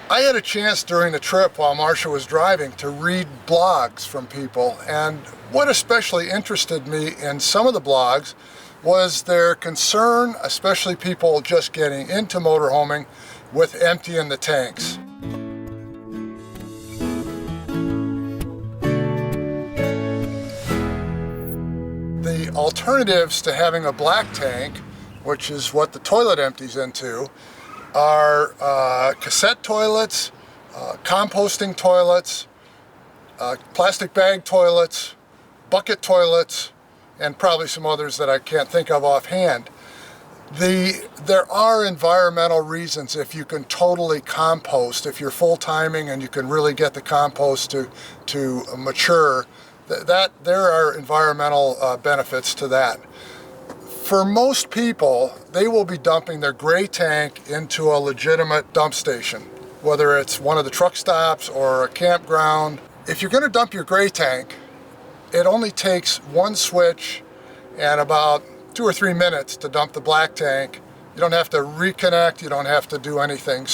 I had a chance during the trip while Marcia was driving to read blogs from people, and what especially interested me in some of the blogs was their concern, especially people just getting into motorhoming, with emptying the tanks. The alternatives to having a black tank, which is what the toilet empties into, are cassette toilets, composting toilets, plastic bag toilets, bucket toilets, and probably some others that I can't think of offhand. There are environmental reasons if you can totally compost, if you're full timing and you can really get the compost to mature, there are environmental benefits to that. For most people, they will be dumping their gray tank into a legitimate dump station, whether it's one of the truck stops or a campground. If you're going to dump your gray tank, it only takes one switch and about 2 or 3 minutes to dump the black tank. You don't have to reconnect, you don't have to do anything.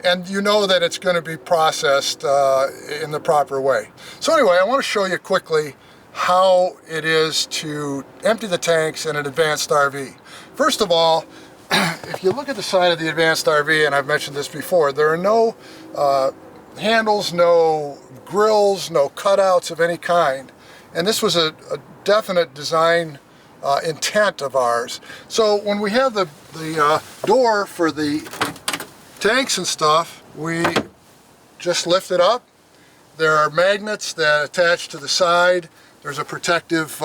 And you know that it's going to be processed in the proper way. So anyway, I want to show you quickly how it is to empty the tanks in an advanced RV. First of all, if you look at the side of the advanced RV, and I've mentioned this before, there are no handles, no grills, no cutouts of any kind. And this was a definite design intent of ours. So when we have the door for the tanks and stuff, we just lift it up. There are magnets that attach to the side. There's a protective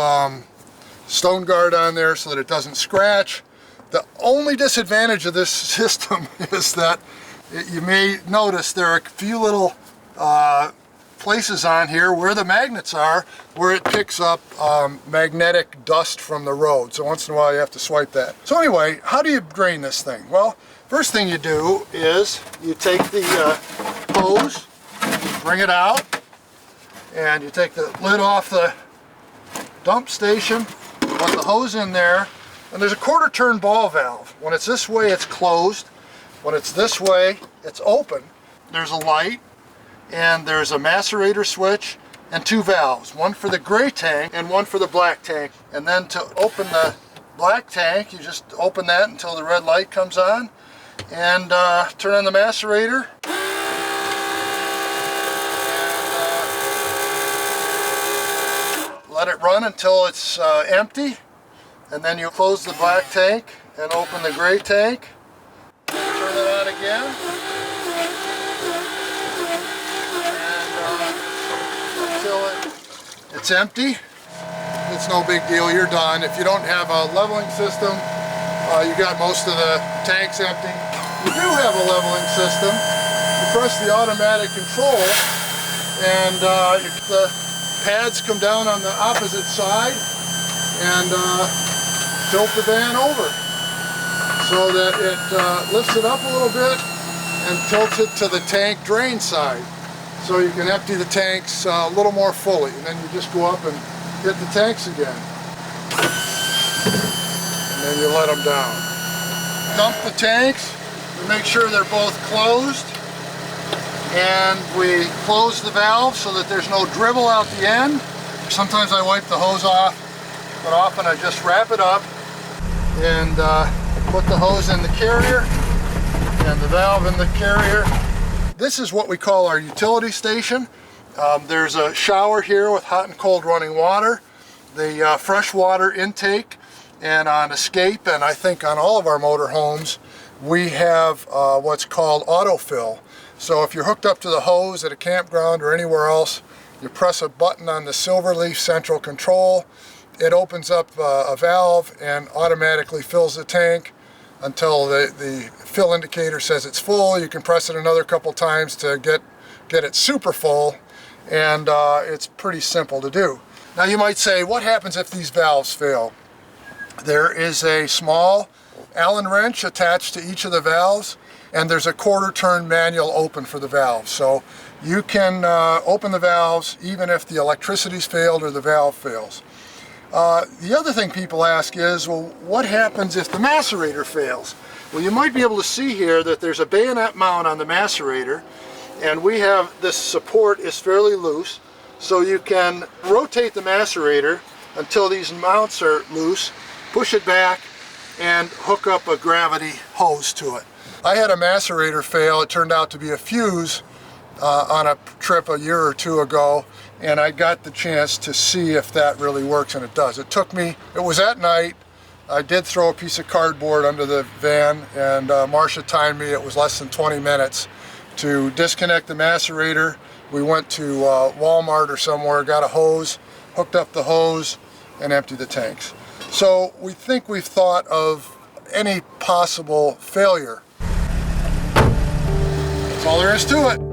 stone guard on there so that it doesn't scratch. The only disadvantage of this system is that you may notice there are a few little places on here where the magnets are, where it picks up magnetic dust from the road. So once in a while you have to swipe that. So anyway, how do you drain this thing? Well, first thing you do is you take the hose, bring it out, and you take the lid off the dump station, put the hose in there, and there's a 1/4 turn ball valve. When it's this way, it's closed. When it's this way, it's open. There's a light, and there's a macerator switch, and 2 valves, one for the gray tank and one for the black tank. And then to open the black tank, you just open that until the red light comes on, and turn on the macerator. Let it run until it's empty, and then you close the black tank and open the gray tank. Turn it on again, and until it's empty. It's no big deal, you're done. If you don't have a leveling system, you got most of the tanks empty. You do have a leveling system. You press the automatic control, and the pads come down on the opposite side and tilt the van over so that it lifts it up a little bit and tilts it to the tank drain side, so you can empty the tanks a little more fully. And then you just go up and hit the tanks again, and then you let them down. Dump the tanks, we make sure they're both closed, and we close the valve so that there's no dribble out the end. Sometimes I wipe the hose off, but often I just wrap it up and put the hose in the carrier and the valve in the carrier. This is what we call our utility station. There's a shower here with hot and cold running water, the fresh water intake, and on escape, and I think on all of our motorhomes, we have what's called autofill. So if you're hooked up to the hose at a campground or anywhere else, you press a button on the Silverleaf central control, it opens up a valve and automatically fills the tank until the fill indicator says it's full. You can press it another couple times to get it super full, and it's pretty simple to do. Now you might say, what happens if these valves fail? There is a small Allen wrench attached to each of the valves, and there's a 1/4 turn manual open for the valves. So you can open the valves even if the electricity's failed or the valve fails. The other thing people ask is, well, what happens if the macerator fails? Well, you might be able to see here that there's a bayonet mount on the macerator, and we have this support is fairly loose, so you can rotate the macerator until these mounts are loose, push it back, and hook up a gravity hose to it. I had a macerator fail. It turned out to be a fuse on a trip a year or two ago, and I got the chance to see if that really works, and it does. It was at night. I did throw a piece of cardboard under the van, and Marcia timed me. It was less than 20 minutes to disconnect the macerator. We went to Walmart or somewhere, got a hose, hooked up the hose, and emptied the tanks. So we think we've thought of any possible failure. That's all there is to it.